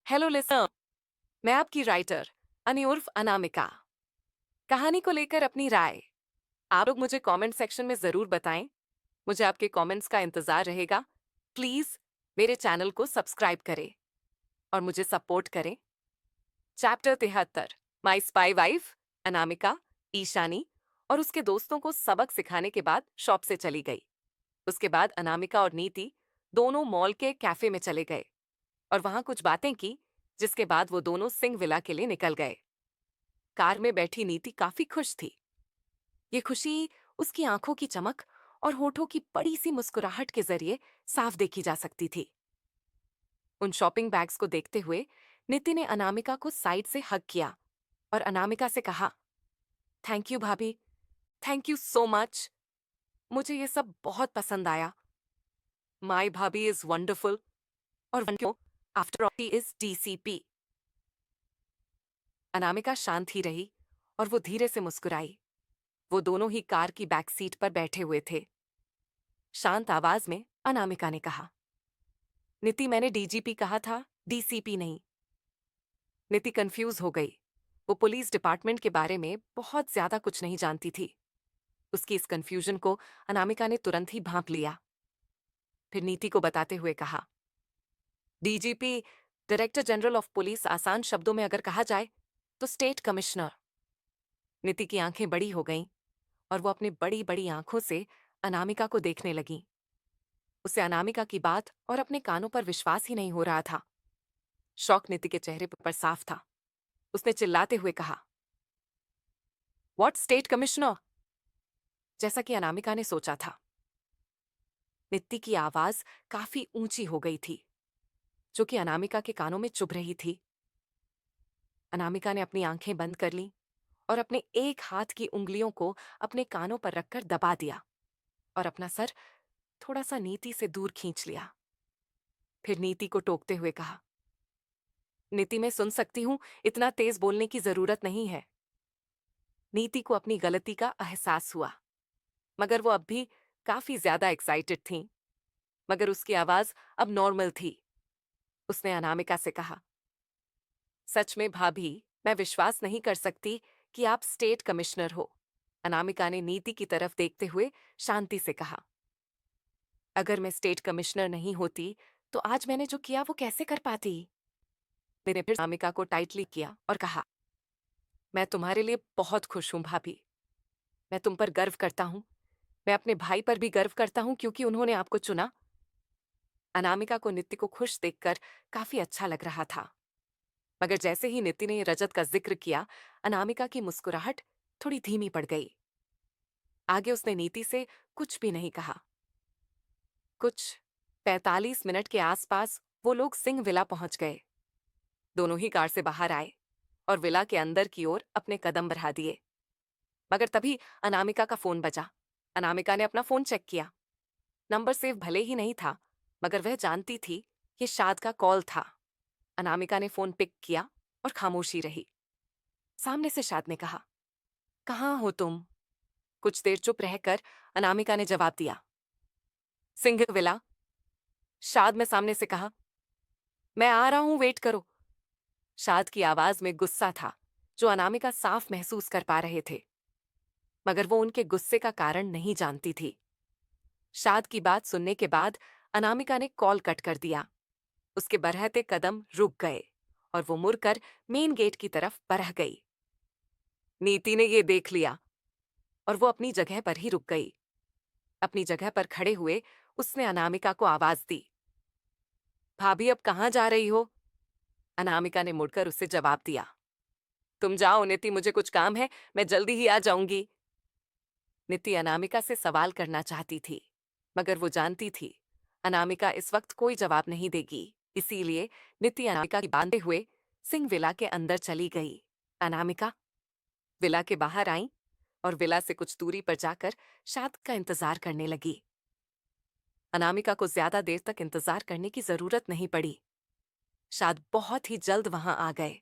Hello listener. मैं आपकी writer अनी उर्फ अनामिका। कहानी को लेकर अपनी राय आप लोग मुझे कमेंट सेक्शन में जरूर बताएं। मुझे आपके कमेंट्स का इंतजार रहेगा। प्लीज मेरे चैनल को सब्सक्राइब करें और मुझे सपोर्ट करें। चैप्टर 73। माई स्पाई वाइफ अनामिका ईशानी और उसके दोस्तों को सबक सिखाने के बाद शॉप से चली गई। उसके बाद अनामिका और नीति दोनों मॉल के कैफे में चले गए और वहां कुछ बातें की, जिसके बाद वो दोनों सिंह विला के लिए निकल गए। कार में बैठी नीति काफी खुश थी। ये खुशी उसकी आंखों की चमक और होठों की बड़ी सी मुस्कुराहट के जरिए साफ देखी जा सकती थी। उन शॉपिंग बैग्स को देखते हुए नीति ने अनामिका को साइड से हग किया और अनामिका से कहा, थैंक यू भाभी, थैंक यू सो मच। मुझे ये सब बहुत पसंद आया। माई भाभी इज वंडरफुल और after all she is DCP. Anamika शांत ही रही और वो धीरे से मुस्कुराई। वो दोनों ही कार की बैक सीट पर बैठे हुए थे। शांत आवाज में अनामिका ने कहा, नीति मैंने डीजीपी कहा था, डीसीपी नहीं। नीति कंफ्यूज हो गई। वो पुलिस डिपार्टमेंट के बारे में बहुत ज्यादा कुछ नहीं जानती थी। उसकी इस कंफ्यूजन को अनामिका ने तुरंत ही भांप लिया। फिर नीति को बताते हुए कहा, DGP director general of police, आसान शब्दों में अगर कहा जाए तो स्टेट कमिश्नर। नीति की आंखें बड़ी हो गईं और वो अपनी बड़ी बड़ी आंखों से अनामिका को देखने लगी। उसे अनामिका की बात और अपने कानों पर विश्वास ही नहीं हो रहा था। शौक नीति के चेहरे पर साफ था। उसने चिल्लाते हुए कहा, व्हाट स्टेट कमिश्नर? जैसा कि अनामिका ने सोचा था, नीति की आवाज काफी ऊंची हो गई थी, जो कि अनामिका के कानों में चुभ रही थी। अनामिका ने अपनी आंखें बंद कर लीं और अपने एक हाथ की उंगलियों को अपने कानों पर रखकर दबा दिया और अपना सर थोड़ा सा नीति से दूर खींच लिया। फिर नीति को टोकते हुए कहा, नीति मैं सुन सकती हूं, इतना तेज बोलने की जरूरत नहीं है। नीति को अपनी गलती का एहसास हुआ, मगर वो अब भी काफी ज्यादा एक्साइटेड थी। मगर उसकी आवाज अब नॉर्मल थी। उसने अनामिका से कहा, सच में भाभी, मैं विश्वास नहीं कर सकती कि आप स्टेट कमिश्नर हो। अनामिका ने नीति की तरफ देखते हुए शांति से कहा, अगर मैं स्टेट कमिश्नर नहीं होती तो आज मैंने जो किया वो कैसे कर पाती? मैंने फिर अनामिका को टाइटली किया और कहा, मैं तुम्हारे लिए बहुत खुश हूं भाभी। मैं तुम पर गर्व करता हूं। मैं अपने भाई पर भी गर्व करता हूं क्योंकि उन्होंने आपको चुना। अनामिका को नित्य को खुश देखकर काफी अच्छा लग रहा था। मगर जैसे ही नित्य ने रजत का जिक्र किया, अनामिका की मुस्कुराहट थोड़ी धीमी पड़ गई। आगे उसने नीति से कुछ भी नहीं कहा। कुछ 45 मिनट के आसपास वो लोग सिंह विला पहुंच गए। दोनों ही कार से बाहर आए और विला के अंदर की ओर अपने कदम बढ़ा दिए। मगर तभी अनामिका का फोन बजा। अनामिका ने अपना फोन चेक किया। नंबर सेव भले ही नहीं था, मगर वह जानती थी ये शाद का कॉल था। अनामिका ने फोन पिक किया और खामोशी रही। सामने से शाद ने कहा, कहाँ हो तुम? कुछ देर चुप रहकर अनामिका ने जवाब दिया, सिंह विला। शाद ने सामने से कहा, मैं आ रहा हूं, वेट करो। शाद की आवाज में गुस्सा था, जो अनामिका साफ महसूस कर पा रहे थे, मगर वो उनके गुस्से का कारण नहीं जानती थी। शाद की बात सुनने के बाद अनामिका ने कॉल कट कर दिया। उसके बरहते कदम रुक गए और वो मुड़कर मेन गेट की तरफ बढ़ गई। नीति ने ये देख लिया और वो अपनी जगह पर ही रुक गई। अपनी जगह पर खड़े हुए उसने अनामिका को आवाज दी, भाभी अब कहाँ जा रही हो? अनामिका ने मुड़कर उससे जवाब दिया, तुम जाओ नीति, मुझे कुछ काम है, मैं जल्दी ही आ जाऊंगी। नीति अनामिका से सवाल करना चाहती थी, मगर वो जानती थी अनामिका इस वक्त कोई जवाब नहीं देगी। इसीलिए नीति अनामिका की बांधे हुए सिंह विला के अंदर चली गई। अनामिका विला के बाहर आई और विला से कुछ दूरी पर जाकर शाद का इंतजार करने लगी। अनामिका को ज्यादा देर तक इंतजार करने की जरूरत नहीं पड़ी। शाद बहुत ही जल्द वहां आ गए।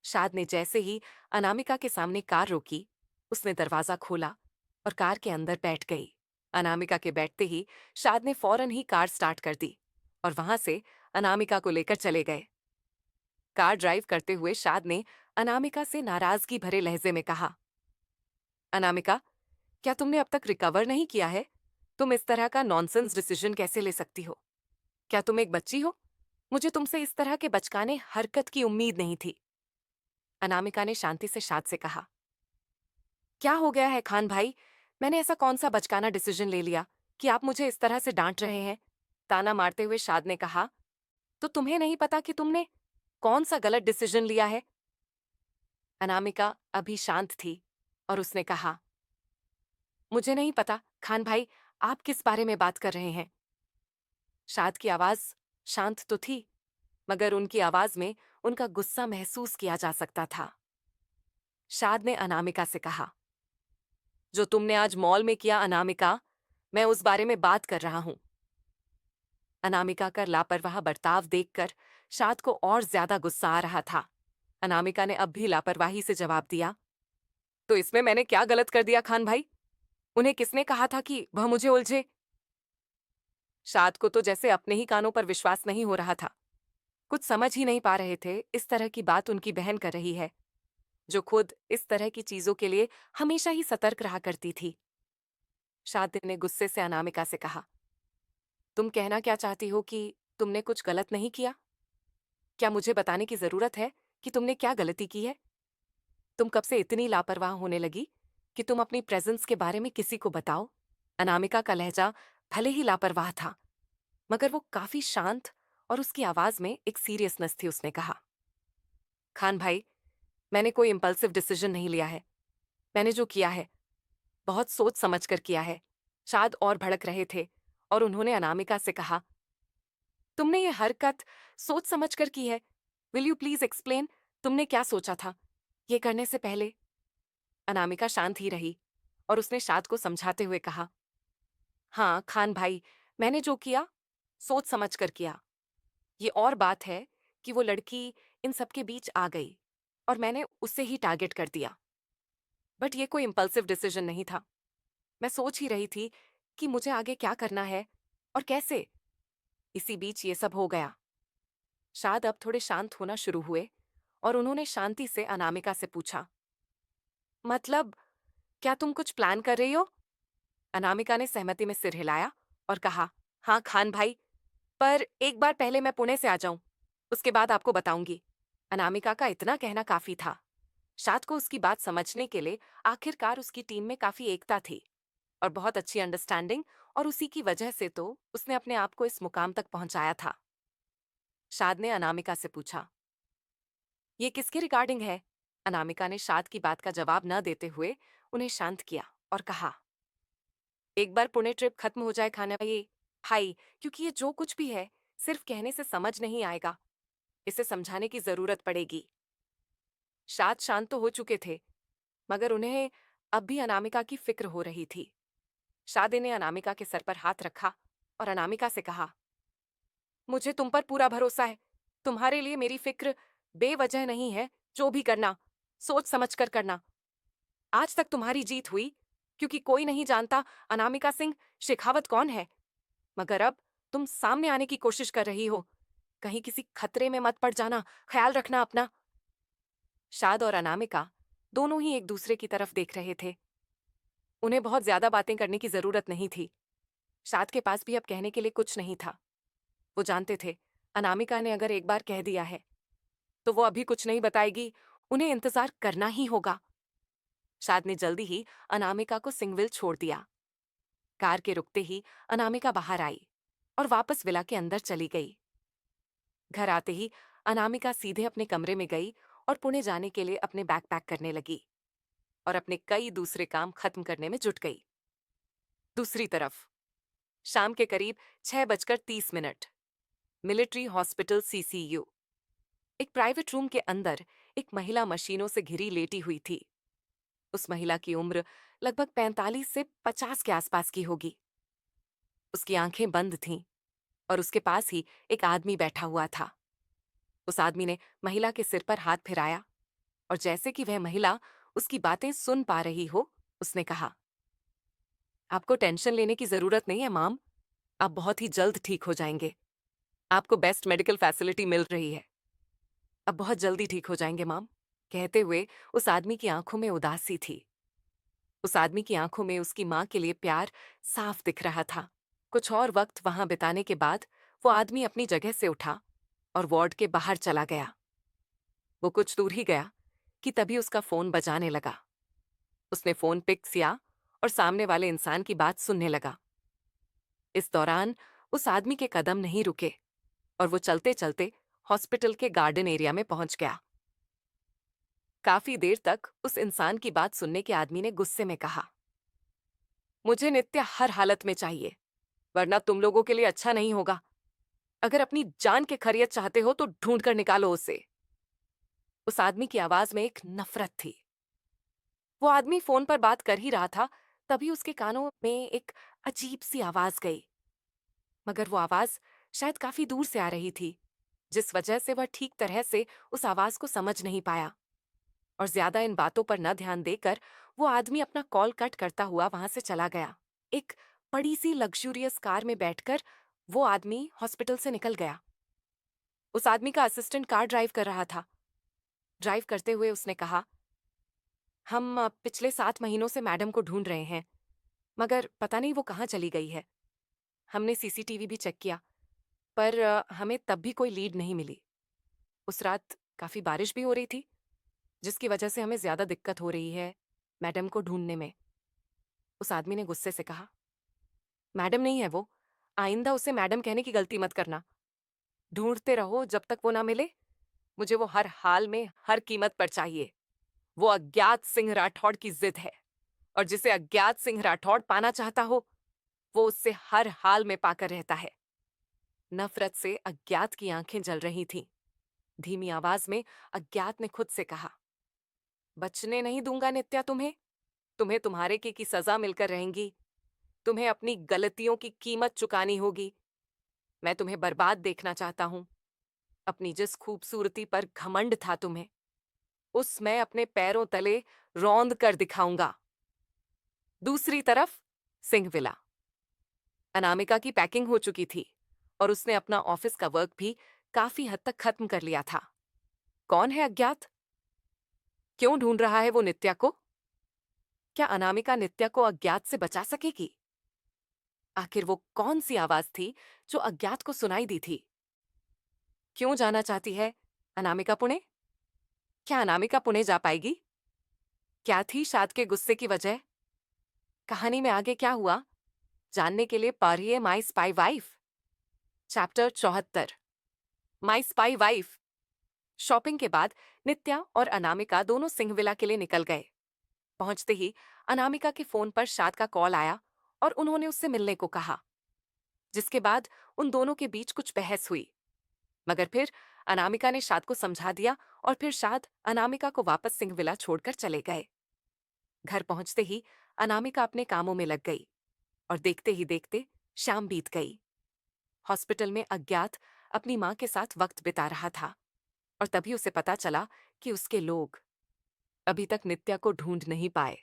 शाद ने जैसे ही अनामिका के सामने कार रोकी, उसने दरवाजा खोला और कार के अंदर बैठ गई। अनामिका के बैठते ही शाद ने फौरन ही कार स्टार्ट कर दी और वहां से अनामिका को लेकर चले गए। कार ड्राइव करते हुए शाद ने अनामिका से नाराजगी भरे लहजे में कहा, अनामिका, क्या तुमने अब तक रिकवर नहीं किया है? तुम इस तरह का नॉनसेंस डिसीजन कैसे ले सकती हो? क्या तुम एक बच्ची हो? मुझे तुमसे इस तरह के बचकाने हरकत की उम्मीद नहीं थी। अनामिका ने शांति से शाद से कहा, क्या हो गया है खान भाई? मैंने ऐसा कौन सा बचकाना डिसीजन ले लिया कि आप मुझे इस तरह से डांट रहे हैं? ताना मारते हुए शाद ने कहा, तो तुम्हें नहीं पता कि तुमने कौन सा गलत डिसीजन लिया है? अनामिका अभी शांत थी और उसने कहा, मुझे नहीं पता खान भाई, आप किस बारे में बात कर रहे हैं? शाद की आवाज शांत तो थी, मगर उनकी आवाज में उनका गुस्सा महसूस किया जा सकता था। शाद ने अनामिका से कहा, जो तुमने आज मॉल में किया अनामिका, मैं उस बारे में बात कर रहा हूं। अनामिका का लापरवाह बर्ताव देखकर शाद को और ज्यादा गुस्सा आ रहा था। अनामिका ने अब भी लापरवाही से जवाब दिया, तो इसमें मैंने क्या गलत कर दिया खान भाई? उन्हें किसने कहा था कि वह मुझे उलझे? शाद को तो जैसे अपने ही कानों पर विश्वास नहीं हो रहा था। कुछ समझ ही नहीं पा रहे थे इस तरह की बात उनकी बहन कर रही है, जो खुद इस तरह की चीजों के लिए हमेशा ही सतर्क रहा करती थी। शाद ने गुस्से से अनामिका से कहा, तुम कहना क्या चाहती हो कि तुमने कुछ गलत नहीं किया? क्या मुझे बताने की जरूरत है कि तुमने क्या गलती की है? तुम कब से इतनी लापरवाह होने लगी कि तुम अपनी प्रेजेंस के बारे में किसी को बताओ? अनामिका का लहजा भले ही लापरवाह था, मगर वो काफी शांत और उसकी आवाज में एक सीरियसनेस थी। उसने कहा, खान भाई, मैंने कोई इम्पल्सिव डिसीजन नहीं लिया है। मैंने जो किया है बहुत सोच समझ कर किया है। शाद और भड़क रहे थे और उन्होंने अनामिका से कहा, तुमने ये हरकत सोच समझ कर की है। विल यू प्लीज एक्सप्लेन, तुमने क्या सोचा था ये करने से पहले? अनामिका शांत ही रही और उसने शाद को समझाते हुए कहा, हाँ खान भाई, मैंने जो किया सोच समझ कर किया। ये और बात है कि वो लड़की इन सबके बीच आ गई और मैंने उससे ही टारगेट कर दिया। बट ये कोई इम्पल्सिव डिसीजन नहीं था। मैं सोच ही रही थी कि मुझे आगे क्या करना है और कैसे। इसी बीच ये सब हो गया। शाद अब थोड़े शांत होना शुरू हुए और उन्होंने शांति से अनामिका से पूछा, मतलब क्या तुम कुछ प्लान कर रही हो? अनामिका ने सहमति में सिर हिलाया और कहा, हाँ खान भाई, पर एक बार पहले मैं पुणे से आ जाऊं, उसके बाद आपको बताऊंगी। अनामिका का इतना कहना काफी था। शाद को उसकी बात समझने के लिए आखिरकार उसकी टीम में काफी एकता थी और बहुत अच्छी अंडरस्टैंडिंग, और उसी की वजह से तो उसने अपने आप को इस मुकाम तक पहुंचाया था। शाद ने अनामिका से पूछा, ये किसके रिगार्डिंग है? अनामिका ने शाद की बात का जवाब न देते हुए उन्हें शांत किया और कहा, एक बार पुणे ट्रिप खत्म हो जाए खाना ये भाई, क्योंकि ये जो कुछ भी है सिर्फ कहने से समझ नहीं आएगा, इसे समझाने की जरूरत पड़ेगी। शाद शांत तो हो चुके थे, मगर उन्हें अब भी अनामिका की फिक्र हो रही थी। शाद ने अनामिका के सर पर हाथ रखा और अनामिका से कहा, मुझे तुम पर पूरा भरोसा है। तुम्हारे लिए मेरी फिक्र बेवजह नहीं है। जो भी करना सोच समझ कर करना। आज तक तुम्हारी जीत हुई क्योंकि कोई नहीं जानता अनामिका सिंह शेखावत कौन है, मगर अब तुम सामने आने की कोशिश कर रही हो। कहीं किसी खतरे में मत पड़ जाना, ख्याल रखना अपना। शाद और अनामिका दोनों ही एक दूसरे की तरफ देख रहे थे। उन्हें बहुत ज्यादा बातें करने की जरूरत नहीं थी। शाद के पास भी अब कहने के लिए कुछ नहीं था। वो जानते थे अनामिका ने अगर एक बार कह दिया है तो वो अभी कुछ नहीं बताएगी, उन्हें इंतजार करना ही होगा। शाद ने जल्दी ही अनामिका को सिंगविल छोड़ दिया। कार के रुकते ही अनामिका बाहर आई और वापस विला के अंदर चली गई। घर आते ही अनामिका सीधे अपने कमरे में गई और पुणे जाने के लिए अपने बैग पैक करने लगी और अपने कई दूसरे काम खत्म करने में जुट गई। दूसरी तरफ शाम के करीब 6:30 मिलिट्री हॉस्पिटल सीसीयू। एक प्राइवेट रूम के अंदर एक महिला मशीनों से घिरी लेटी हुई थी। उस महिला की उम्र लगभग 45 से 50 के आसपास की होगी। उसकी आंखें बंद थीं और उसके पास ही एक आदमी बैठा हुआ था। उस आदमी ने महिला के सिर पर हाथ फिराया और जैसे कि वह महिला उसकी बातें सुन पा रही हो, उसने कहा, आपको टेंशन लेने की जरूरत नहीं है माम, आप बहुत ही जल्द ठीक हो जाएंगे। आपको बेस्ट मेडिकल फैसिलिटी मिल रही है। अब बहुत जल्दी ठीक हो जाएंगे माम। कहते हुए उस आदमी की आंखों में उदासी थी। उस आदमी की आंखों में उसकी मां के लिए प्यार साफ दिख रहा था। कुछ और वक्त वहां बिताने के बाद वो आदमी अपनी जगह से उठा और वार्ड के बाहर चला गया। वो कुछ दूर ही गया कि तभी उसका फोन बजाने लगा। उसने फोन पिक किया और सामने वाले इंसान की बात सुनने लगा। इस दौरान उस आदमी के कदम नहीं रुके और वो चलते चलते हॉस्पिटल के गार्डन एरिया में पहुंच गया। काफी देर तक उस इंसान की बात सुनने के आदमी ने गुस्से में कहा, मुझे नित्य हर हालत में चाहिए, वरना तुम लोगों के लिए अच्छा नहीं होगा। अगर अपनी जान के खैरियत चाहते हो तो ढूंढ कर निकालो उसे। उस आदमी की आवाज में एक नफरत थी। वो आदमी फोन पर बात कर ही रहा था, तभी उसके कानों में एक अजीब सी आवाज गई। मगर वो आवाज शायद काफी दूर से आ रही थी, जिस वजह से वह ठीक तरह से उस आवाज को समझ नहीं पाया। और ज्यादा इन बातों पर न ध्यान देकर वो आदमी अपना कॉल कट करता हुआ वहां से चला गया। एक बड़ी सी लग्जूरियस कार में बैठकर वो आदमी हॉस्पिटल से निकल गया। उस आदमी का असिस्टेंट कार ड्राइव कर रहा था। ड्राइव करते हुए उसने कहा, हम पिछले 7 महीनों से मैडम को ढूंढ रहे हैं, मगर पता नहीं वो कहाँ चली गई है। हमने सीसीटीवी भी चेक किया, पर हमें तब भी कोई लीड नहीं मिली। उस रात काफी बारिश भी हो रही थी, जिसकी वजह से हमें ज्यादा दिक्कत हो रही है मैडम को ढूंढने में। उस आदमी ने गुस्से से कहा, मैडम नहीं है वो, आइंदा उसे मैडम कहने की गलती मत करना। ढूंढते रहो जब तक वो ना मिले। मुझे वो हर हाल में हर कीमत पर चाहिए। वो अज्ञात सिंह राठौड़ की जिद है, और जिसे अज्ञात सिंह राठौड़ पाना चाहता हो वो उससे हर हाल में पाकर रहता है। नफरत से अज्ञात की आंखें जल रही थीं। धीमी आवाज में अज्ञात ने खुद से कहा, बचने नहीं दूंगा नित्या तुम्हें। तुम्हें तुम्हारे की सजा मिलकर रहेंगी। तुम्हें अपनी गलतियों की कीमत चुकानी होगी। मैं तुम्हें बर्बाद देखना चाहता हूं। अपनी जिस खूबसूरती पर घमंड था तुम्हें, उस मैं अपने पैरों तले रौंद कर दिखाऊंगा। दूसरी तरफ सिंह विला। अनामिका की पैकिंग हो चुकी थी और उसने अपना ऑफिस का वर्क भी काफी हद तक खत्म कर लिया था। कौन है अज्ञात? क्यों ढूंढ रहा है वो नित्या को? क्या अनामिका नित्या को अज्ञात से बचा सकेगी? आखिर वो कौन सी आवाज थी जो अज्ञात को सुनाई दी थी? क्यों जाना चाहती है अनामिका पुणे? क्या अनामिका पुणे जा पाएगी? क्या थी शाद के गुस्से की वजह? कहानी में आगे क्या हुआ, जानने के लिए पढ़िए माई स्पाई वाइफ। चैप्टर 74, माई स्पाई वाइफ। शॉपिंग के बाद नित्या और अनामिका दोनों सिंहविला के लिए निकल गए। पहुंचते ही अनामिका के फोन पर शाद का कॉल आया और उन्होंने उससे मिलने को कहा, जिसके बाद उन दोनों के बीच कुछ बहस हुई। मगर फिर अनामिका ने शाद को समझा दिया और फिर शाद अनामिका को वापस सिंहविला छोड़कर चले गए। घर पहुंचते ही अनामिका अपने कामों में लग गई और देखते ही देखते शाम बीत गई। हॉस्पिटल में अज्ञात अपनी मां के साथ वक्त बिता रहा था और तभी उसे पता चला कि उसके लोग अभी तक नित्या को ढूंढ नहीं पाए।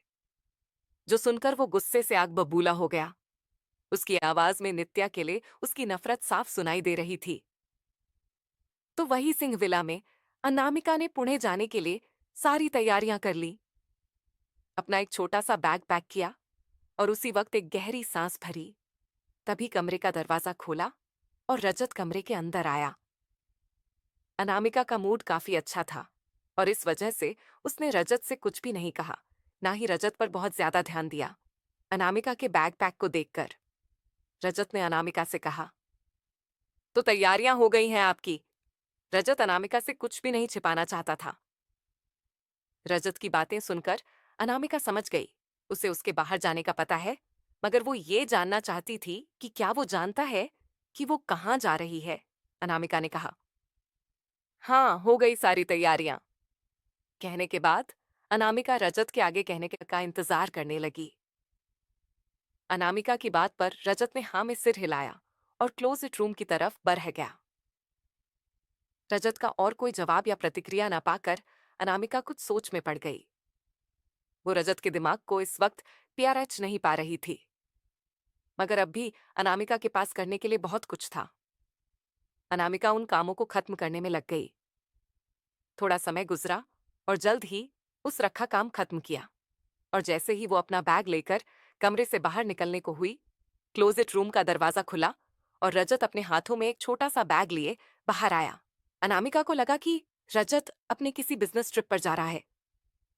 जो सुनकर वो गुस्से से आग बबूला हो गया। उसकी आवाज में नित्या के लिए उसकी नफरत साफ सुनाई दे रही थी। तो वही सिंह विला में अनामिका ने पुणे जाने के लिए सारी तैयारियां कर ली। अपना एक छोटा सा बैग पैक किया और उसी वक्त एक गहरी सांस भरी। तभी कमरे का दरवाजा खोला और रजत कमरे के अंदर आया। अनामिका का मूड काफी अच्छा था और इस वजह से उसने रजत से कुछ भी नहीं कहा, ना ही रजत पर बहुत ज्यादा ध्यान दिया। अनामिका के बैग पैक को देखकर रजत ने अनामिका से कहा, तो तैयारियां हो गई हैं आपकी। रजत अनामिका से कुछ भी नहीं छिपाना चाहता था। रजत की बातें सुनकर अनामिका समझ गई उसे उसके बाहर जाने का पता है, मगर वो ये जानना चाहती थी कि क्या वो जानता है कि वो कहाँ जा रही है। अनामिका ने कहा, हाँ, हो गई सारी तैयारियां। कहने के बाद अनामिका रजत के आगे कहने का इंतजार करने लगी। अनामिका की बात पर रजत ने हाँ में सिर हिलाया और क्लोजेट रूम की तरफ बढ़ गया। रजत का और कोई जवाब या प्रतिक्रिया न पाकर अनामिका कुछ सोच में पड़ गई। वो रजत के दिमाग को इस वक्त पीआरएच नहीं पा रही थी, मगर अब भी अनामिका के पास करने के लिए बहुत कुछ था। अनामिका उन कामों को खत्म करने में लग गई। थोड़ा समय गुजरा और जल्द ही उस रखा काम खत्म किया। और जैसे ही वो अपना बैग लेकर कमरे से बाहर निकलने को हुई, क्लोजेट रूम का दरवाजा खुला और रजत अपने हाथों में एक छोटा सा बैग लिए बाहर आया। अनामिका को लगा कि रजत अपने किसी बिजनेस ट्रिप पर जा रहा है,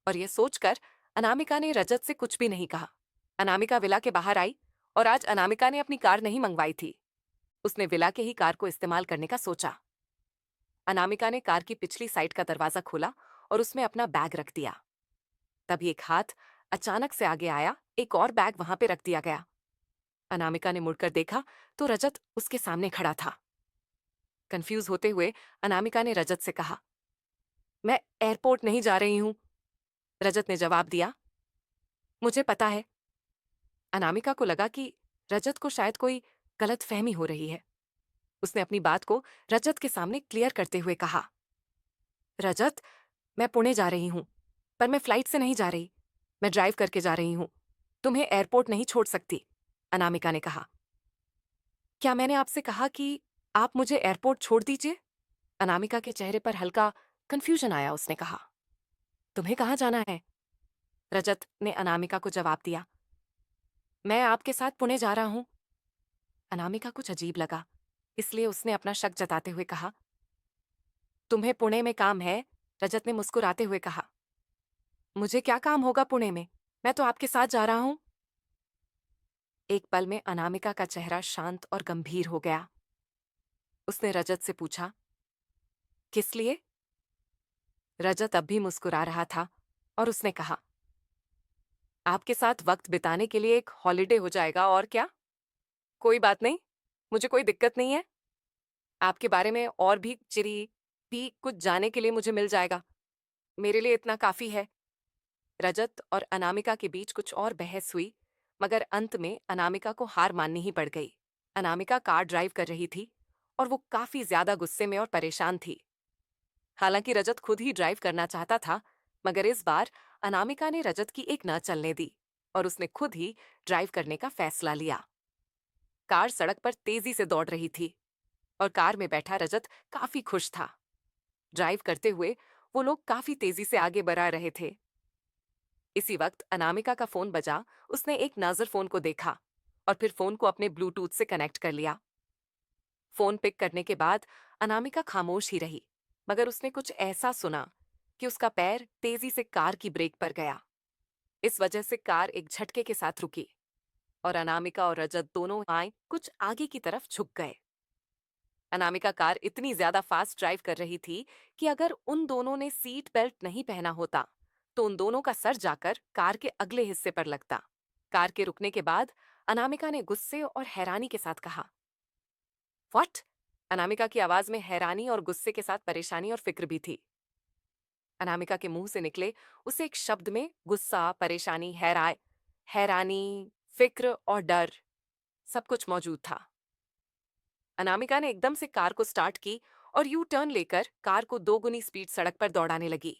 और यह सोचकर अनामिका ने रजत से कुछ भी नहीं कहा। अनामिका विला के बाहर आई, और आज अनामिका ने अपनी कार नहीं मंगवाई थी। उसने विला के ही कार को इस्तेमाल करने का सोचा। अनामिका ने कार की पिछली साइड का दरवाजा खोला और उसमें अपना बैग रख दिया। तभी एक हाथ अचानक से आगे आया, एक और बैग वहां पे रख दिया गया। अनामिका ने मुड़कर देखा तो रजत उसके सामने खड़ा था। कंफ्यूज होते हुए अनामिका ने रजत से कहा, मैं एयरपोर्ट नहीं जा रही हूं। रजत ने जवाब दिया, मुझे पता है। अनामिका को लगा कि रजत को शायद कोई गलतफहमी हो रही है। उसने अपनी बात को रजत के सामने क्लियर करते हुए कहा, रजत, मैं पुणे जा रही हूं, पर मैं फ्लाइट से नहीं जा रही। मैं ड्राइव करके जा रही हूं। तुम्हें एयरपोर्ट नहीं छोड़ सकती। अनामिका ने कहा, क्या मैंने आपसे कहा कि आप मुझे एयरपोर्ट छोड़ दीजिए? अनामिका के चेहरे पर हल्का कंफ्यूजन आया। उसने कहा, तुम्हें कहाँ जाना है? रजत ने अनामिका को जवाब दिया, मैं आपके साथ पुणे जा रहा हूं। अनामिका कुछ अजीब लगा, इसलिए उसने अपना शक जताते हुए कहा, तुम्हें पुणे में काम है? रजत ने मुस्कुराते हुए कहा, मुझे क्या काम होगा पुणे में? मैं तो आपके साथ जा रहा हूं। एक पल में अनामिका का चेहरा शांत और गंभीर हो गया। उसने रजत से पूछा, किस लिए? रजत अब भी मुस्कुरा रहा था और उसने कहा, आपके साथ वक्त बिताने के लिए एक हॉलिडे हो जाएगा, और क्या। कोई बात नहीं, मुझे कोई दिक्कत नहीं है। आपके बारे में और भी चिरी भी कुछ जाने के लिए मुझे मिल जाएगा। मेरे लिए इतना काफी है। रजत और अनामिका के बीच कुछ और बहस हुई, मगर अंत में अनामिका को हार माननी ही पड़ गई। अनामिका कार ड्राइव कर रही थी और वो काफी ज्यादा गुस्से में और परेशान थी। हालांकि रजत खुद ही ड्राइव करना चाहता था, मगर इस बार अनामिका ने रजत की एक न चलने दी और उसने खुद ही ड्राइव करने का फैसला लिया। कार सड़क पर तेजी से दौड़ रही थी और कार में बैठा रजत काफी खुश था। ड्राइव करते हुए वो लोग काफी तेजी से आगे बढ़ा रहे थे। इसी वक्त अनामिका का फोन बजा। उसने एक नजर फोन को देखा और फिर फोन को अपने ब्लूटूथ से कनेक्ट कर लिया। फोन पिक करने के बाद अनामिका खामोश ही रही, मगर उसने कुछ ऐसा सुना कि उसका पैर तेजी से कार की ब्रेक पर गया। इस वजह से कार एक झटके के साथ रुकी और अनामिका और रजत दोनों आए कुछ आगे की तरफ झुक गए। अनामिका कार इतनी ज्यादा फास्ट ड्राइव कर रही थी कि अगर उन दोनों ने सीट बेल्ट नहीं पहना होता तो उन दोनों का सर जाकर कार के अगले हिस्से पर लगता। कार के रुकने के बाद अनामिका ने गुस्से और हैरानी के साथ कहा, व्हाट? अनामिका की आवाज में हैरानी और गुस्से के साथ परेशानी और फिक्र भी थी। अनामिका के मुंह से निकले उसे एक शब्द में गुस्सा, परेशानी, हैरानी, फिक्र और डर सब कुछ मौजूद था। अनामिका ने एकदम से कार को स्टार्ट की और यू टर्न लेकर कार को दोगुनी स्पीड सड़क पर दौड़ाने लगी।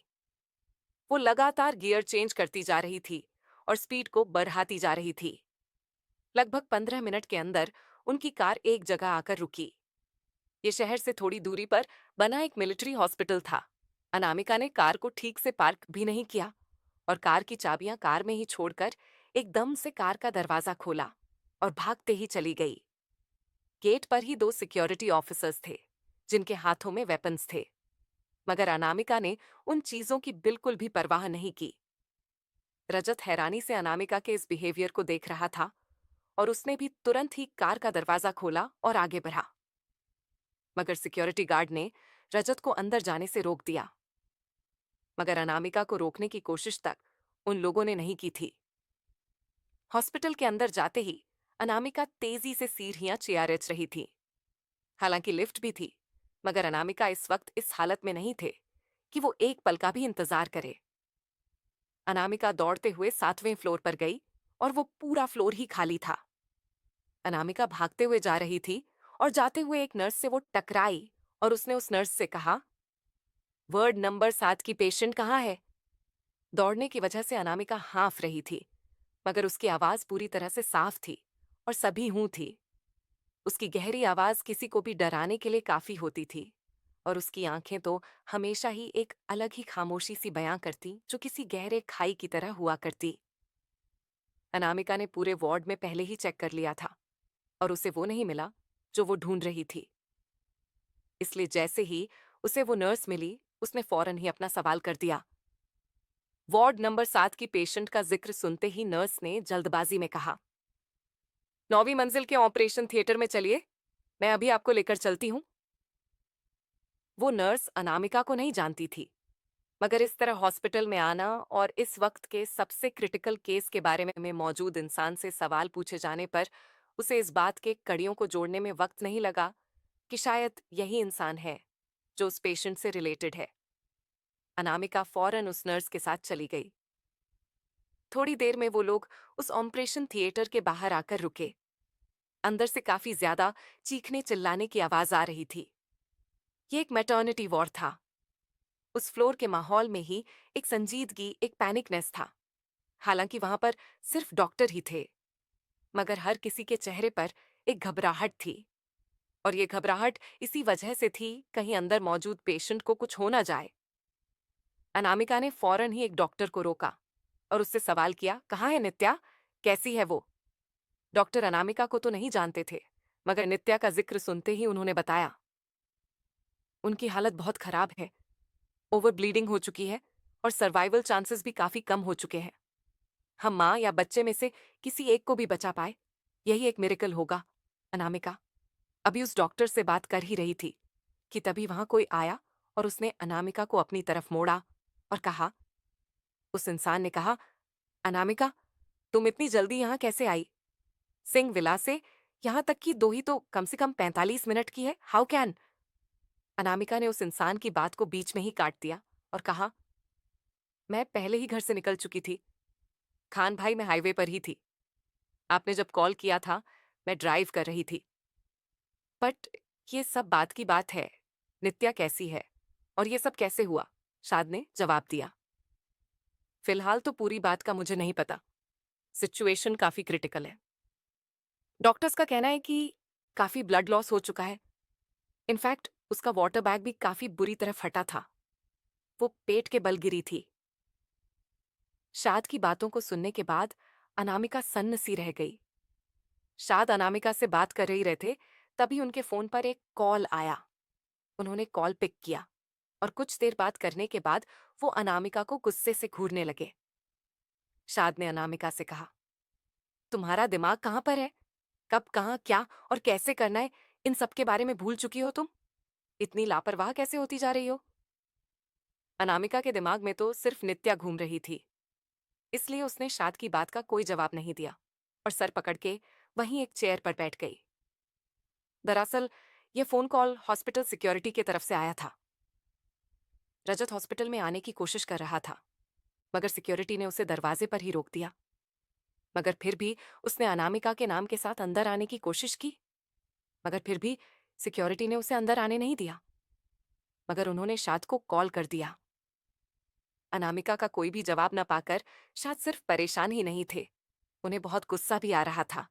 वो लगातार गियर चेंज करती जा रही थी और स्पीड को बढ़ाती जा रही थी। लगभग 15 मिनट के अंदर उनकी कार एक जगह आकर रुकी। ये शहर से थोड़ी दूरी पर बना एक मिलिट्री हॉस्पिटल था। अनामिका ने कार को ठीक से पार्क भी नहीं किया और कार की चाबियां कार में ही छोड़कर एकदम से कार का दरवाजा खोला और भागते ही चली गई। गेट पर ही 2 सिक्योरिटी ऑफिसर्स थे जिनके हाथों में वेपन्स थे, मगर अनामिका ने उन चीजों की बिल्कुल भी परवाह नहीं की। रजत हैरानी से अनामिका के इस बिहेवियर को देख रहा था और उसने भी तुरंत ही कार का दरवाजा खोला और आगे बढ़ा, मगर सिक्योरिटी गार्ड ने रजत को अंदर जाने से रोक दिया। मगर अनामिका को रोकने की कोशिश तक उन लोगों ने नहीं की थी। हॉस्पिटल के अंदर जाते ही अनामिका तेजी से सीढ़ियां चियारेच रही थी। हालांकि लिफ्ट भी थी, मगर अनामिका इस वक्त इस हालत में नहीं थे कि वो एक पल का भी इंतजार करे। अनामिका दौड़ते हुए 7वें फ्लोर पर गई और वो पूरा फ्लोर ही खाली था। अनामिका भागते हुए जा रही थी और जाते हुए एक नर्स से वो टकराई और उसने उस नर्स से कहा, वार्ड नंबर 7 की पेशेंट कहाँ है? दौड़ने की वजह से अनामिका हाँफ रही थी, मगर उसकी आवाज पूरी तरह से साफ थी और सभी हूं थी। उसकी गहरी आवाज किसी को भी डराने के लिए काफी होती थी। और उसकी आंखें तो हमेशा ही एक अलग ही खामोशी सी बयां करती, जो किसी गहरे खाई की तरह हुआ करती। अनामिका ने पूरे वार्ड में पहले ही चेक कर लिया था और उसे वो नहीं मिला जो वो ढूंढ रही थी। इसलिए जैसे ही उसे वो नर्स मिली, उसने फौरन ही अपना सवाल कर दिया। वार्ड नंबर 7 की पेशेंट का जिक्र सुनते ही नर्स ने जल्दबाजी में कहा, 9वीं मंजिल के ऑपरेशन थिएटर में चलिए, मैं अभी आपको लेकर चलती हूँ। वो नर्स अनामिका को नहीं जानती थी, मगर इस तरह हॉस्पिटल में आना और इस वक्त के सबसे क्रिटिकल केस के बारे में मौजूद इंसान से सवाल पूछे जाने पर उसे इस बात के कड़ियों को जोड़ने में वक्त नहीं लगा कि शायद यही इंसान है जो उस पेशेंट से रिलेटेड है। अनामिका फौरन उस नर्स के साथ चली गई। थोड़ी देर में वो लोग उस ऑपरेशन थिएटर के बाहर आकर रुके। अंदर से काफी ज्यादा चीखने चिल्लाने की आवाज आ रही थी। ये एक मैटर्निटी वार्ड था। उस फ्लोर के माहौल में ही एक संजीदगी, एक पैनिकनेस था। हालांकि वहां पर सिर्फ डॉक्टर ही थे, मगर हर किसी के चेहरे पर एक घबराहट थी। और ये घबराहट इसी वजह से थी, कहीं अंदर मौजूद पेशेंट को कुछ हो ना जाए। अनामिका ने फौरन ही एक डॉक्टर को रोका और उससे सवाल किया, कहाँ है नित्या, कैसी है वो? डॉक्टर अनामिका को तो नहीं जानते थे, मगर नित्या का जिक्र सुनते ही उन्होंने बताया, उनकी हालत बहुत खराब है, ओवर ब्लीडिंग हो चुकी है और सर्वाइवल चांसेस भी काफी कम हो चुके हैं। हम माँ या बच्चे में से किसी एक को भी बचा पाए, यही एक मिरेकल होगा। अनामिका अभी उस डॉक्टर से बात कर ही रही थी कि तभी वहां कोई आया और उसने अनामिका को अपनी तरफ मोड़ा और कहा, उस इंसान ने कहा, अनामिका तुम इतनी जल्दी यहां कैसे आई? सिंह विला से यहां तक की दो ही तो कम से कम 45 मिनट की है, हाउ कैन? अनामिका ने उस इंसान की बात को बीच में ही काट दिया और कहा, मैं पहले ही घर से निकल चुकी थी। खान भाई मैं हाईवे पर ही थी। आपने जब कॉल किया था मैं ड्राइव कर रही थी। बट ये सब बात की बात है, नित्या कैसी है और ये सब कैसे हुआ? शाद ने जवाब दिया, फिलहाल तो पूरी बात का मुझे नहीं पता। सिचुएशन काफी क्रिटिकल है। डॉक्टर्स का कहना है कि काफी ब्लड लॉस हो चुका है। इनफैक्ट उसका वाटर बैग भी काफी बुरी तरह फटा था। वो पेट के बल गिरी थी। शाद की बातों को सुनने के बाद अनामिका सन्न सी रह गई। शाद अनामिका से बात कर रही रहे थे, तभी उनके फोन पर एक कॉल आया। उन्होंने कॉल पिक किया और कुछ देर बात करने के बाद वो अनामिका को गुस्से से घूरने लगे। शाद ने अनामिका से कहा, तुम्हारा दिमाग कहाँ पर है? कब, कहाँ, क्या और कैसे करना है, इन सब के बारे में भूल चुकी हो तुम? इतनी लापरवाह कैसे होती जा रही हो? अनामिका के दिमाग में तो सिर्फ नित्या घूम रही थी, इसलिए उसने शाद की बात का कोई जवाब नहीं दिया और सर पकड़ के वहीं एक चेयर पर बैठ गई। दरअसल ये फोन कॉल हॉस्पिटल सिक्योरिटी की तरफ से आया था। रजत हॉस्पिटल में आने की कोशिश कर रहा था, मगर सिक्योरिटी ने उसे दरवाजे पर ही रोक दिया। मगर फिर भी उसने अनामिका के नाम के साथ अंदर आने की कोशिश की, मगर फिर भी सिक्योरिटी ने उसे अंदर आने नहीं दिया। मगर उन्होंने शाद को कॉल कर दिया। अनामिका का कोई भी जवाब न पाकर शाद सिर्फ परेशान ही नहीं थे, उन्हें बहुत गुस्सा भी आ रहा था।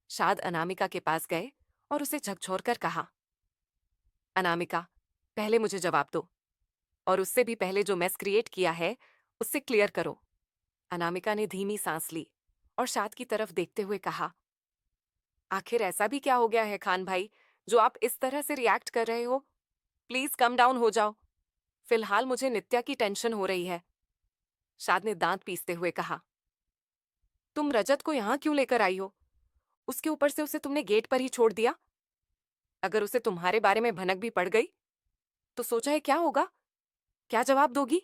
शाद अनामिका के पास गए और उसे झकझोरकर कहा, अनामिका पहले मुझे जवाब दो, और उससे भी पहले जो मेस क्रिएट किया है उससे क्लियर करो। अनामिका ने धीमी सांस ली और शाद की तरफ देखते हुए कहा, आखिर ऐसा भी क्या हो गया है खान भाई, जो आप इस तरह से रिएक्ट कर रहे हो? प्लीज कम डाउन हो जाओ। फिलहाल मुझे नित्या की टेंशन हो रही है। शाद ने दांत पीसते हुए कहा, तुम रजत को यहां क्यों लेकर आई हो? उसके ऊपर से उसे तुमने गेट पर ही छोड़ दिया। अगर उसे तुम्हारे बारे में भनक भी पड़ गई तो सोचा है क्या होगा? क्या जवाब दोगी?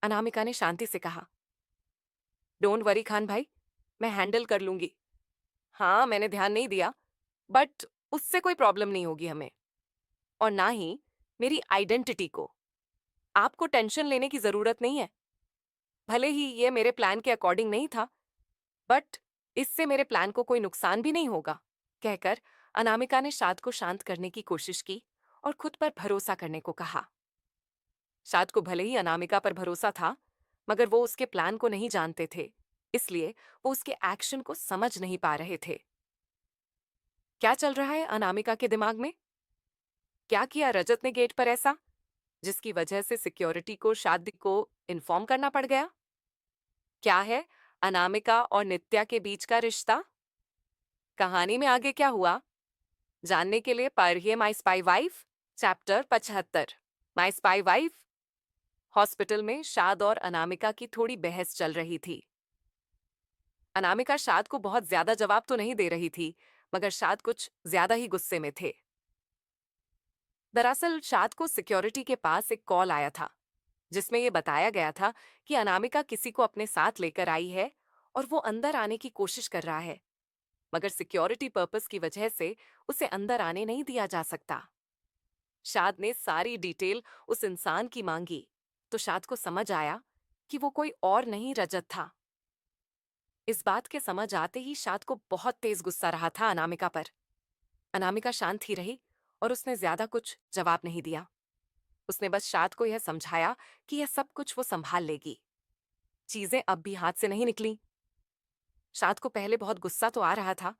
अनामिका ने शांति से कहा, डोंट वरी खान भाई, मैं हैंडल कर लूंगी। हाँ मैंने ध्यान नहीं दिया, बट उससे कोई प्रॉब्लम नहीं होगी हमें, और ना ही मेरी आइडेंटिटी को। आपको टेंशन लेने की जरूरत नहीं है। भले ही ये मेरे प्लान के अकॉर्डिंग नहीं था, बट इससे मेरे प्लान को कोई नुकसान भी नहीं होगा। कहकर अनामिका ने शाद को शांत करने की कोशिश की और खुद पर भरोसा करने को कहा। शाद को भले ही अनामिका पर भरोसा था, मगर वो उसके प्लान को नहीं जानते थे, इसलिए वो उसके एक्शन को समझ नहीं पा रहे थे। क्या चल रहा है अनामिका के दिमाग में? क्या किया रजत ने गेट पर ऐसा जिसकी वजह से सिक्योरिटी को शादी को इन्फॉर्म करना पड़ गया? क्या है अनामिका और नित्या के बीच का रिश्ता? कहानी में आगे क्या हुआ जानने के लिए पढ़िए माई स्पाई वाइफ चैप्टर 75। माई स्पाई वाइफ। हॉस्पिटल में शाद और अनामिका की थोड़ी बहस चल रही थी। अनामिका शाद को बहुत ज्यादा जवाब तो नहीं दे रही थी, मगर शाद कुछ ज्यादा ही गुस्से में थे। दरअसल शाद को सिक्योरिटी के पास एक कॉल आया था जिसमें यह बताया गया था कि अनामिका किसी को अपने साथ लेकर आई है और वो अंदर आने की कोशिश कर रहा है, मगर सिक्योरिटी पर्पस की वजह से उसे अंदर आने नहीं दिया जा सकता। शाद ने सारी डिटेल उस इंसान की मांगी तो शाद को समझ आया कि वो कोई और नहीं रजत था। इस बात के समझ आते ही शाद को बहुत तेज गुस्सा रहा था अनामिका पर। अनामिका शांत ही रही और उसने ज्यादा कुछ जवाब नहीं दिया। उसने बस शाद को यह समझाया कि यह सब कुछ वो संभाल लेगी, चीजें अब भी हाथ से नहीं निकली। शाद को पहले बहुत गुस्सा तो आ रहा था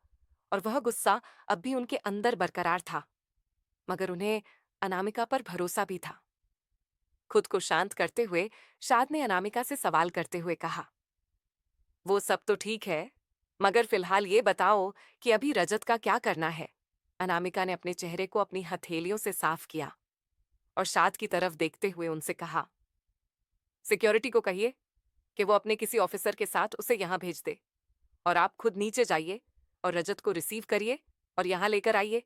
और वह गुस्सा अब भी उनके अंदर बरकरार था, मगर उन्हें अनामिका पर भरोसा भी था। खुद को शांत करते हुए शाद ने अनामिका से सवाल करते हुए कहा, वो सब तो ठीक है, मगर फिलहाल ये बताओ कि अभी रजत का क्या करना है? अनामिका ने अपने चेहरे को अपनी हथेलियों से साफ किया और शाद की तरफ देखते हुए उनसे कहा, सिक्योरिटी को कहिए कि वो अपने किसी ऑफिसर के साथ उसे यहां भेज दे और आप खुद नीचे जाइए और रजत को रिसीव करिए और यहां लेकर आइए।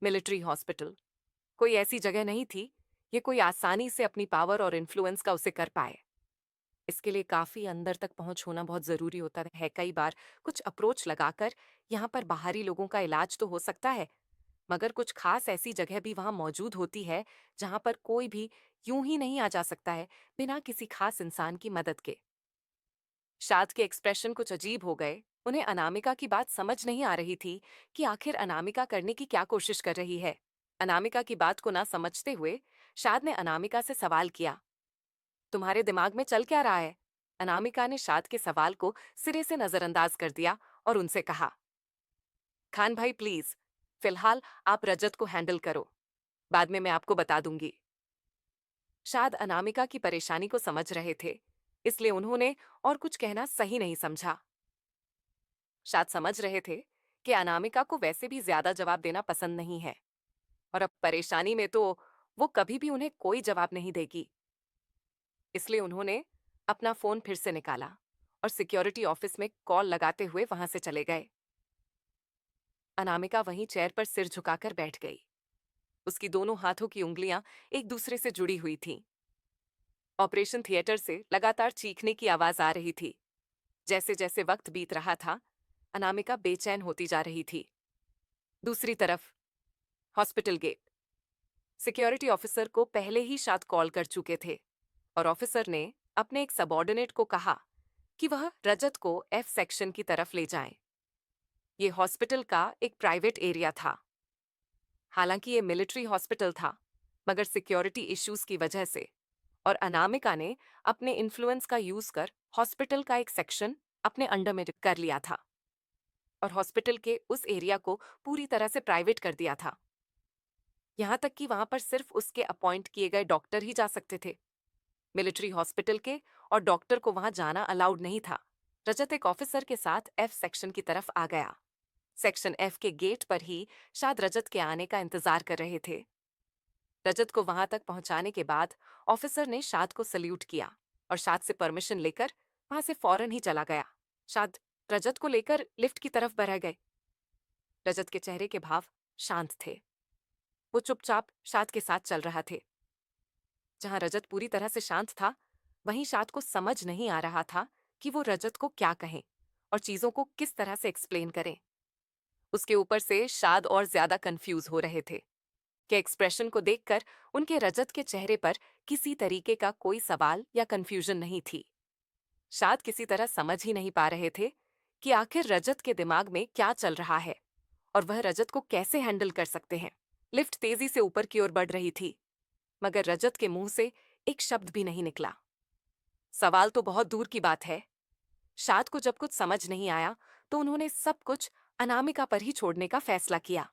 मिलिट्री हॉस्पिटल कोई ऐसी जगह नहीं थी ये कोई आसानी से अपनी पावर और इन्फ्लुएंस का उसे कर पाए। इसके लिए काफी अंदर तक पहुंच होना बहुत जरूरी होता है। कई बार कुछ अप्रोच लगाकर यहाँ पर बाहरी लोगों का इलाज तो हो सकता है, मगर कुछ खास ऐसी जगह भी वहां मौजूद होती है जहां पर कोई भी यूं ही नहीं आ जा सकता है बिना किसी खास इंसान की मदद के। शाद के एक्सप्रेशन कुछ अजीब हो गए। उन्हें अनामिका की बात समझ नहीं आ रही थी कि आखिर अनामिका करने की क्या कोशिश कर रही है। अनामिका की बात को ना समझते हुए शाद ने अनामिका से सवाल किया, तुम्हारे दिमाग में चल क्या रहा है? अनामिका ने शाद के सवाल को सिरे से नजरअंदाज कर दिया और उनसे कहा, खान भाई प्लीज, फिलहाल आप रजत को हैंडल करो, बाद में मैं आपको बता दूंगी। शाद अनामिका की परेशानी को समझ रहे थे, इसलिए उन्होंने और कुछ कहना सही नहीं समझा। शाद समझ रहे थे कि अनामिका को वैसे भी ज्यादा जवाब देना पसंद नहीं है और अब परेशानी में तो वो कभी भी उन्हें कोई जवाब नहीं देगी। इसलिए उन्होंने अपना फोन फिर से निकाला और सिक्योरिटी ऑफिस में कॉल लगाते हुए वहां से चले गए। अनामिका वहीं चेयर पर सिर झुकाकर बैठ गई। उसकी दोनों हाथों की उंगलियां एक दूसरे से जुड़ी हुई थीं। ऑपरेशन थिएटर से लगातार चीखने की आवाज आ रही थी। जैसे जैसे वक्त बीत रहा था, अनामिका बेचैन होती जा रही थी। दूसरी तरफ हॉस्पिटल गेट। सिक्योरिटी ऑफिसर को पहले ही शाद कॉल कर चुके थे और ऑफिसर ने अपने एक सबॉर्डिनेट को कहा कि वह रजत को एफ सेक्शन की तरफ ले जाएं। ये हॉस्पिटल का एक प्राइवेट एरिया था। हालांकि ये मिलिट्री हॉस्पिटल था, मगर सिक्योरिटी इश्यूज की वजह से और अनामिका ने अपने इन्फ्लुएंस का यूज कर हॉस्पिटल का एक सेक्शन अपने अंडर में कर लिया था और हॉस्पिटल के उस एरिया को पूरी तरह से प्राइवेट कर दिया था। यहां तक कि वहां पर सिर्फ उसके अपॉइंट किए गए डॉक्टर ही जा सकते थे। मिलिट्री हॉस्पिटल के और डॉक्टर को वहां जाना अलाउड नहीं था। रजत एक ऑफिसर के साथ एफ सेक्शन की तरफ आ गया। सेक्शन एफ के गेट पर ही शायद रजत के आने का इंतजार कर रहे थे। रजत को वहां तक पहुंचाने के बाद ऑफिसर ने शाद को सल्यूट किया और शाद से परमिशन लेकर वहां से फौरन ही चला गया। शाद रजत को लेकर लिफ्ट की तरफ बढ़ गए। रजत के चेहरे के भाव शांत थे। वो चुपचाप शाद के साथ चल रहा थे। जहां रजत पूरी तरह से शांत था, वहीं शाद को समझ नहीं आ रहा था कि वो रजत को क्या कहें और चीजों को किस तरह से एक्सप्लेन करें। उसके ऊपर से शाद और ज्यादा कंफ्यूज हो रहे थे कि एक्सप्रेशन को देखकर उनके रजत के चेहरे पर किसी तरीके का कोई सवाल या कंफ्यूजन नहीं थी। शाद किसी तरह समझ ही नहीं पा रहे थे कि आखिर रजत के दिमाग में क्या चल रहा है और वह रजत को कैसे हैंडल कर सकते हैं। लिफ्ट तेजी से ऊपर की ओर बढ़ रही थी, मगर रजत के मुंह से एक शब्द भी नहीं निकला। सवाल तो बहुत दूर की बात है। शाद को जब कुछ समझ नहीं आया तो उन्होंने सब कुछ अनामिका पर ही छोड़ने का फैसला किया।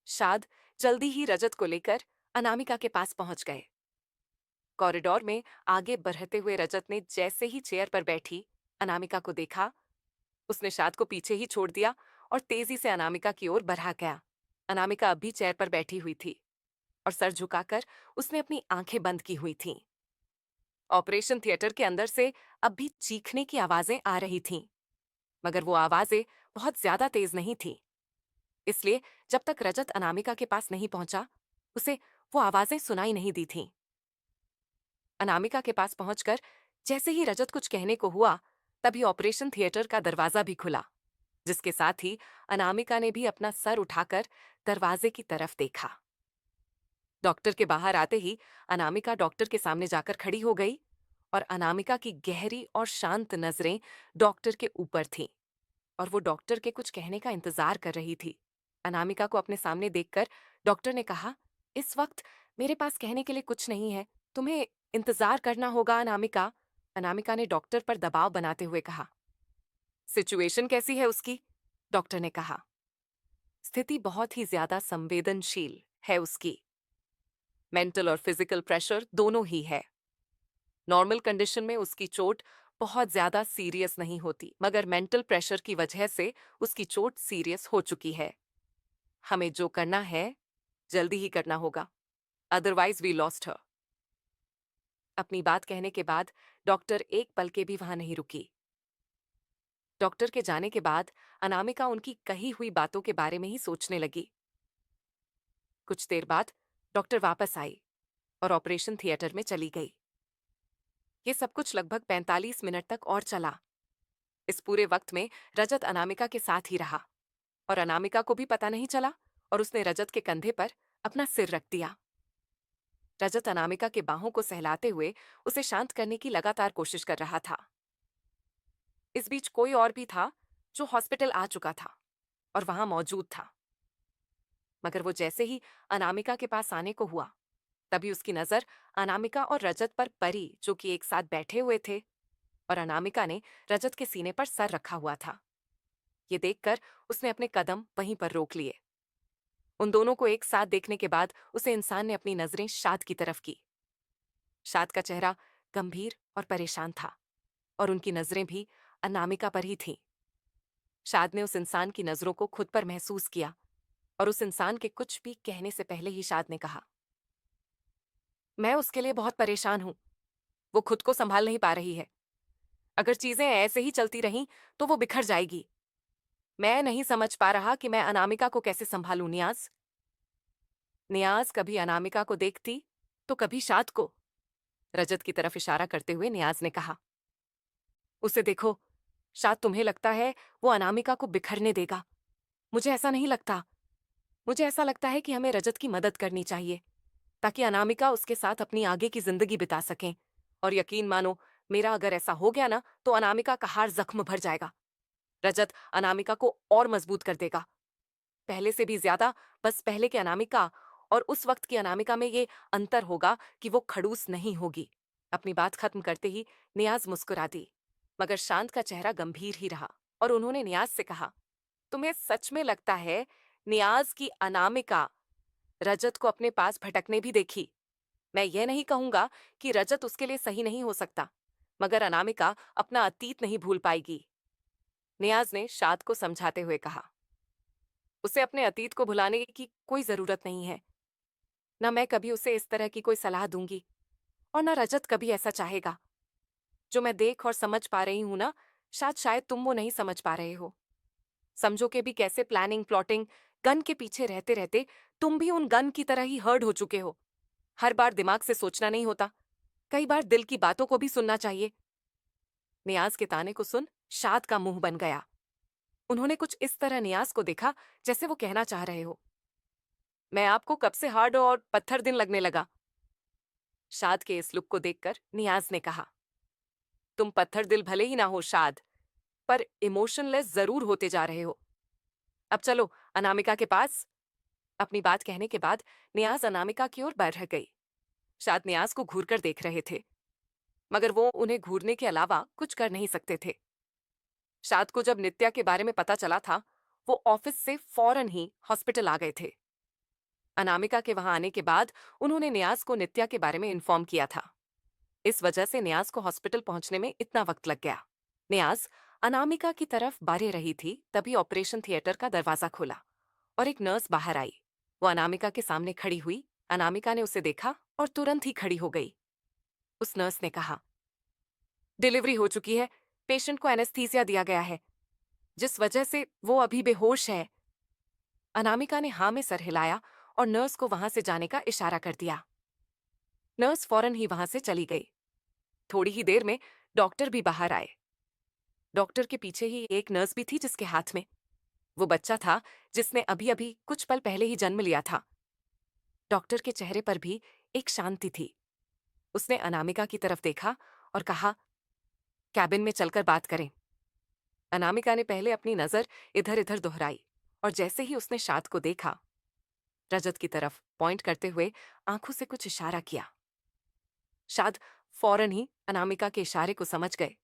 शाद, जल्दी ही रजत को लेकर अनामिका के पास पहुंच गए। कॉरिडोर में आगे बढ़ते हुए रजत ने जैसे ही चेयर पर बैठी अनामिका को देखा, उसने शाद को पीछे ही छोड़ दिया और तेजी से अनामिका की ओर बढ़ा गया। अनामिका अब भी चेयर पर बैठी हुई थी और सर झुकाकर उसने अपनी आंखें बंद की हुई थीं। ऑपरेशन थिएटर के अंदर से अब भी चीखने की आवाजें आ रही थीं, मगर वो आवाजें बहुत ज्यादा तेज नहीं थीं। इसलिए जब तक रजत अनामिका के पास नहीं पहुंचा, उसे वो आवाजें सुनाई नहीं दी थीं। अनामिका के पास पहुंचकर जैसे ही रजत कुछ कहने को हुआ, तभी ऑपरेशन थिएटर का दरवाजा भी खुला, जिसके साथ ही अनामिका ने भी अपना सर उठाकर दरवाजे की तरफ देखा। डॉक्टर के बाहर आते ही अनामिका डॉक्टर के सामने जाकर खड़ी हो गई और अनामिका की गहरी और शांत नजरें डॉक्टर के ऊपर थीं और वो डॉक्टर के कुछ कहने का इंतजार कर रही थी। अनामिका को अपने सामने देखकर डॉक्टर ने कहा, इस वक्त मेरे पास कहने के लिए कुछ नहीं है, तुम्हें इंतजार करना होगा अनामिका। अनामिका ने डॉक्टर पर दबाव बनाते हुए कहा। सिचुएशन कैसी है उसकी? डॉक्टर ने कहा। स्थिति बहुत ही ज्यादा संवेदनशील है उसकी। मेंटल और फिजिकल प्रेशर दोनों ही है। नॉर्मल कंडीशन में उसकी चोट बहुत ज्यादा सीरियस नहीं होती, मगर मेंटल प्रेशर की वजह से उसकी चोट सीरियस हो चुकी है। हमें जो करना है जल्दी ही करना होगा, अदरवाइज वी लॉस्ट हर। अपनी बात कहने के बाद डॉक्टर एक पल के भी वहां नहीं रुकी। डॉक्टर के जाने के बाद अनामिका उनकी कही हुई बातों के बारे में ही सोचने लगी। कुछ देर बाद डॉक्टर वापस आई और ऑपरेशन थिएटर में चली गई। ये सब कुछ लगभग 45 मिनट तक और चला। इस पूरे वक्त में रजत अनामिका के साथ ही रहा और अनामिका को भी पता नहीं चला और उसने रजत के कंधे पर अपना सिर रख दिया। रजत अनामिका के बाहों को सहलाते हुए उसे शांत करने की लगातार कोशिश कर रहा था। इस बीच कोई और भी था जो हॉस्पिटल आ चुका था और वहां मौजूद था, मगर वो जैसे ही अनामिका के पास आने को हुआ, तभी उसकी नजर अनामिका और रजत पर पड़ी, जो कि एक साथ बैठे हुए थे और अनामिका ने रजत के सीने पर सर रखा हुआ था। ये देखकर उसने अपने कदम वहीं पर रोक लिए। उन दोनों को एक साथ देखने के बाद उसे इंसान ने अपनी नजरें शाद की तरफ की। शाद का चेहरा गंभीर और परेशान था और उनकी नजरें भी अनामिका पर ही थीं। शाद ने उस इंसान की नजरों को खुद पर महसूस किया और उस इंसान के कुछ भी कहने से पहले ही शाद ने कहा, मैं उसके लिए बहुत परेशान हूं। वो खुद को संभाल नहीं पा रही है। अगर चीजें ऐसे ही चलती रहीं तो वो बिखर जाएगी। मैं नहीं समझ पा रहा कि मैं अनामिका को कैसे संभालूं। नियाज नियाज कभी अनामिका को देखती तो कभी शाद को। रजत की तरफ इशारा करते हुए नियाज ने कहा, उसे देखो, शायद तुम्हें लगता है वो अनामिका को बिखरने देगा। मुझे ऐसा नहीं लगता। मुझे ऐसा लगता है कि हमें रजत की मदद करनी चाहिए ताकि अनामिका उसके साथ अपनी आगे की जिंदगी बिता सकें। और यकीन मानो, मेरा अगर ऐसा हो गया ना तो अनामिका का हार जख्म भर जाएगा। रजत अनामिका को और मजबूत कर देगा, पहले से भी ज्यादा। बस पहले के अनामिका और उस वक्त की अनामिका में ये अंतर होगा कि वो खड़ूस नहीं होगी। अपनी बात खत्म करते ही नियाज मुस्कुरा दी, मगर शांत का चेहरा गंभीर ही रहा और उन्होंने नियाज से कहा, तुम्हें सच में लगता है नियाज की अनामिका रजत को अपने पास भटकने भी देखी? मैं ये नहीं कहूंगा कि रजत उसके लिए सही नहीं हो सकता, मगर अनामिका अपना अतीत नहीं भूल पाएगी। नियाज ने शाद को समझाते हुए कहा, उसे अपने अतीत को भुलाने की कोई जरूरत नहीं है। न मैं कभी उसे इस तरह की कोई सलाह दूंगी और न रजत कभी ऐसा चाहेगा। जो मैं देख और समझ पा रही हूं ना, शायद तुम वो नहीं समझ पा रहे हो। समझो के भी कैसे प्लानिंग प्लॉटिंग गन के पीछे रहते रहते तुम भी उन गन की तरह ही हर्ड हो चुके हो। हर बार दिमाग से सोचना नहीं होता, कई बार दिल की बातों को भी सुनना चाहिए। नियाज के ताने को सुन शाद का मुंह बन गया। उन्होंने कुछ इस तरह नियाज को देखा जैसे वो कहना चाह रहे हो, मैं आपको कब से हार्ड और पत्थर दिन लगने लगा। शाद के इस लुक को देखकर नियाज ने कहा, तुम पत्थर दिल भले ही ना हो शाद, पर इमोशनलेस जरूर होते जा रहे हो। अब चलो अनामिका के पास। अपनी बात कहने के बाद नियाज अनामिका की ओर बढ़ गई। शाद नियाज को घूर कर देख रहे थे, मगर वो उन्हें घूरने के अलावा कुछ कर नहीं सकते थे। शाद को जब नित्या के बारे में पता चला था, वो ऑफिस से फौरन ही हॉस्पिटल आ गए थे। अनामिका के वहां आने के बाद उन्होंने नियाज को नित्या के बारे में इन्फॉर्म किया था। इस वजह से नियाज को हॉस्पिटल पहुंचने में इतना वक्त लग गया। नियाज अनामिका की तरफ बारे रही थी, तभी ऑपरेशन थिएटर का दरवाजा खोला और एक नर्स बाहर आई। वो अनामिका के सामने खड़ी हुई। अनामिका ने उसे देखा और तुरंत ही खड़ी हो गई। उस नर्स ने कहा, डिलीवरी हो चुकी है, पेशेंट को एनेस्थीसिया दिया गया है, जिस वजह से वो अभी बेहोश है। अनामिका ने हाँ में सर हिलाया और नर्स को वहां से जाने का इशारा कर दिया। नर्स फौरन ही वहां से चली गई। थोड़ी ही देर में डॉक्टर भी बाहर आए। डॉक्टर के पीछे ही एक नर्स भी थी जिसके हाथ में वो बच्चा था जिसने अभी अभी कुछ पल पहले ही जन्म लिया था। डॉक्टर के चेहरे पर भी एक शांति थी। उसने अनामिका की तरफ देखा और कहा, कैबिन में चलकर बात करें। अनामिका ने पहले अपनी नजर इधर इधर दोहराई और जैसे ही उसने शाद को देखा, रजत की तरफ पॉइंट करते हुए आंखों से कुछ इशारा किया। शाद फौरन ही अनामिका के इशारे को समझ गए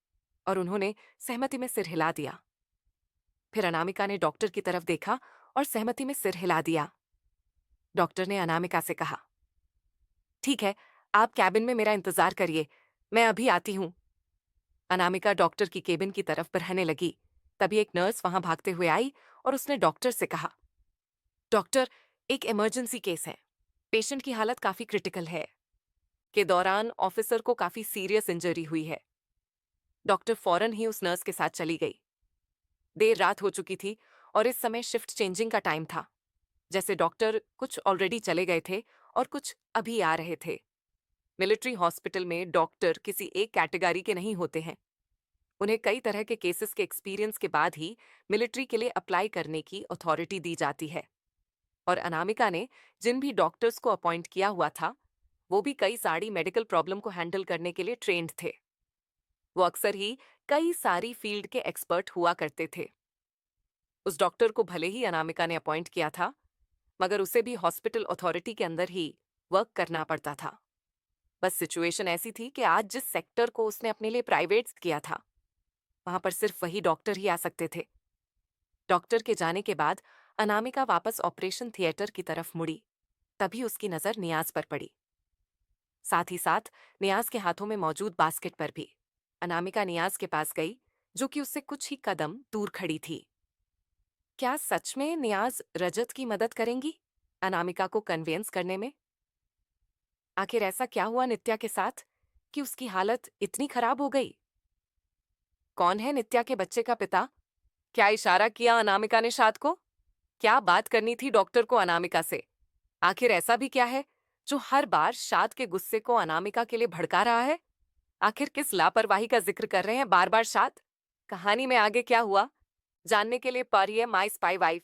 और उन्होंने सहमति में सिर हिला दिया। फिर अनामिका ने डॉक्टर की तरफ देखा और सहमति में सिर हिला दिया। डॉक्टर ने अनामिका से कहा, ठीक है, आप कैबिन में मेरा इंतजार करिए, मैं अभी आती हूं। अनामिका डॉक्टर की केबिन की तरफ बढ़ने लगी। तभी एक नर्स वहां भागते हुए आई और उसने डॉक्टर से कहा, डॉक्टर, एक इमरजेंसी केस है, पेशेंट की हालत काफी क्रिटिकल है। के दौरान ऑफिसर को काफी सीरियस इंजरी हुई है। डॉक्टर फौरन ही उस नर्स के साथ चली गई। देर रात हो चुकी थी और इस समय शिफ्ट चेंजिंग का टाइम था। जैसे डॉक्टर कुछ ऑलरेडी चले गए थे और कुछ अभी आ रहे थे। मिलिट्री हॉस्पिटल में डॉक्टर किसी एक कैटेगरी के नहीं होते हैं। उन्हें कई तरह के केसेस के एक्सपीरियंस के बाद ही मिलिट्री के लिए अप्लाई करने की अथॉरिटी दी जाती है। और अनामिका ने जिन भी डॉक्टर्स को अपॉइंट किया हुआ था, वो भी कई सारी मेडिकल प्रॉब्लम को हैंडल करने के लिए ट्रेंड थे। वो अक्सर ही कई सारी फील्ड के एक्सपर्ट हुआ करते थे। उस डॉक्टर को भले ही अनामिका ने अपॉइंट किया था, मगर उसे भी हॉस्पिटल अथॉरिटी के अंदर ही वर्क करना पड़ता था। बस सिचुएशन ऐसी थी कि आज जिस सेक्टर को उसने अपने लिए प्राइवेट किया था, वहां पर सिर्फ वही डॉक्टर ही आ सकते थे। डॉक्टर के जाने के बाद अनामिका वापस ऑपरेशन थिएटर की तरफ मुड़ी। तभी उसकी नजर नियाज पर पड़ी, साथ ही साथ नियाज के हाथों में मौजूद बास्केट पर भी। अनामिका नियाज के पास गई, जो कि उससे कुछ ही कदम दूर खड़ी थी। क्या सच में नियाज रजत की मदद करेंगी अनामिका को कन्वेंस करने में? आखिर ऐसा क्या हुआ नित्या के साथ कि उसकी हालत इतनी खराब हो गई? कौन है नित्या के बच्चे का पिता? क्या इशारा किया अनामिका ने शाद को? क्या बात करनी थी डॉक्टर को अनामिका से? आखिर ऐसा भी क्या है जो हर बार शाद के गुस्से को अनामिका के लिए भड़का रहा है? आखिर किस लापरवाही का जिक्र कर रहे हैं बार बार शाद? कहानी में आगे क्या हुआ जानने के लिए पढ़िए माय स्पाई वाइफ।